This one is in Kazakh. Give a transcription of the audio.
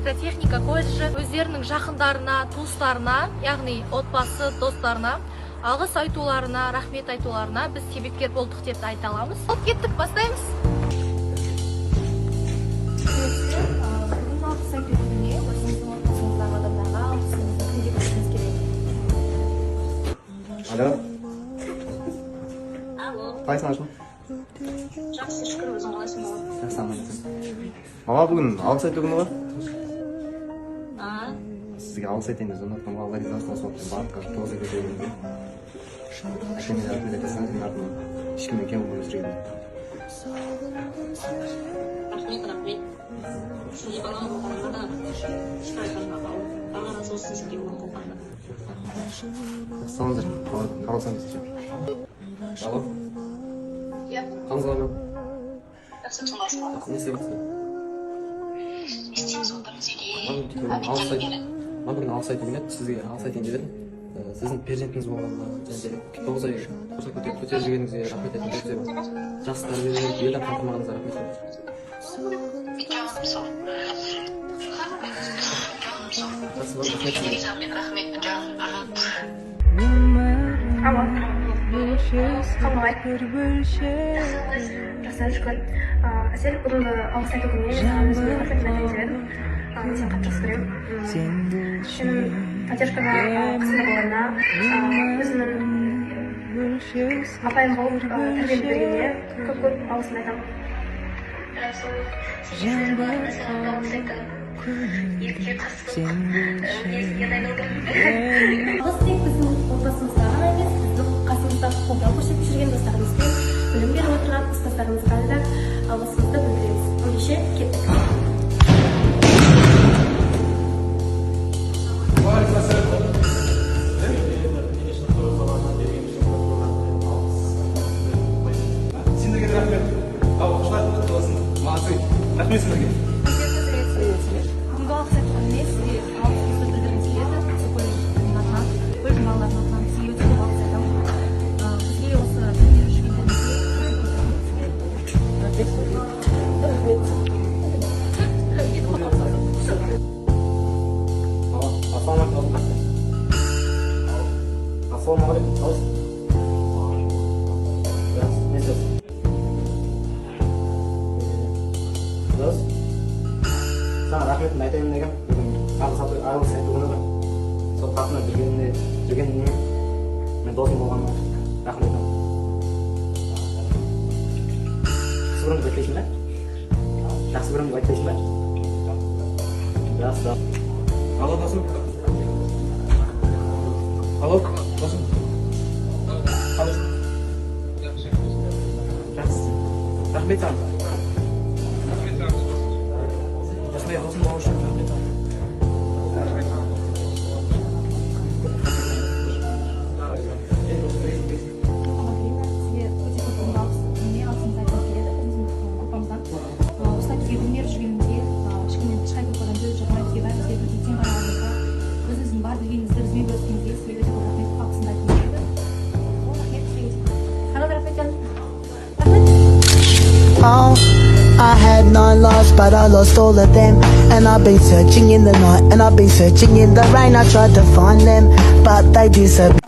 электротехника колледжі өздерінің жақындарына, туыстарына, яғни отбасы, достарына алғыс айтуларына, рахмет айтуларына біз себепкер болдық деп айта аламыз. Кеттік, бастаймыз. Бүгін алғыс айту күніне өзіңіздің отбасыңыздағы адамдарға алғысыңызды күнде білдіріңіз керек. Алло. Алло. Қалайсың Ажыл? Жақсы, шүкір, өзің қалайсың бала? Жақсы, аман. Мама, бүгін алғыс айту күні ғой? Сізге алғыс айтайын деп звондадым. Алла ризасын осы уақытпен барлыққа тоғыз көтеруіңізге. Әкеме рахмет айтасаңыз, мен артынан ешкіммен кем болмай жүргенмін. Рахмет. Сізге бала болғанға да шүкір айтқанға бауыр. Алла разы болсын сізге бала болғанда. Салыңыздар, қаласаңыз ше. Алло. Иә. Қалыңыз қалай ма? Жақсымсың басқа. Не істеп жатсыз? Істейміз отырмыз үйде. Бүгін алғыс айту күні еді, сізге алғыс айтайын деп едім. Сіздің перзентіңіз болғанына, және 9 ай қоса көтеріп жүргеніңізге рахмет айтып өте жақсы тәрбие беріп, елден қамтымағаныңызға рахмет. Жақсы, шүкір. Әсел, бүгінгі алғыс айту күніне саған өзіме рахмет айтайын деп едім. Мен сені қатты жақсы көремін. Сенің поддержкаға қысымда болғанына, өзімнің апайым болып тәрбиемді бергеніне көп алғысымды айтамын. Алғыс тек біздің отбасымызға ғана емес, біздің қасымызда қолдау көрсетіп жүрген достарымызбен, білім беріп отырған ұстаздарымызға да алғысымызды білдіреміз. Ендеше кеттік. Сендерге рахмет. Оқушылар құтты болсын. Молодцы. Рахмет сіздерге. Бүгінгі алғыс айту күніне сізге алғысымызды білдіргіміз келеді. Осы колледждің атынан, колледж балаларының атынан сізге өте көп алғыс айтамын. Бізге осы білім беріп жүргендеріңізге Ассалаумағалейкум. Қалайсың? Не істейсің? Дұрыс. Саған рахметімді айтайын дегенмін. Бүгін алғыс айту күні ғой. Сол қасымда жүргеніне мен досым болғаныма рахмет айтамын. Жақсы көрем деп айтпайсың ба? Жақсы көрем деп айтпайсың ба? Жақсы. Алло, досым. Алло, досым. Қалайсың? Жақсы. Рахмет саған. Осындай досым болу үшін рахмет. I had 9 lives, but I lost all of them. And I've been searching in the night, and I've been searching in the rain. I tried to find them, but they disappeared.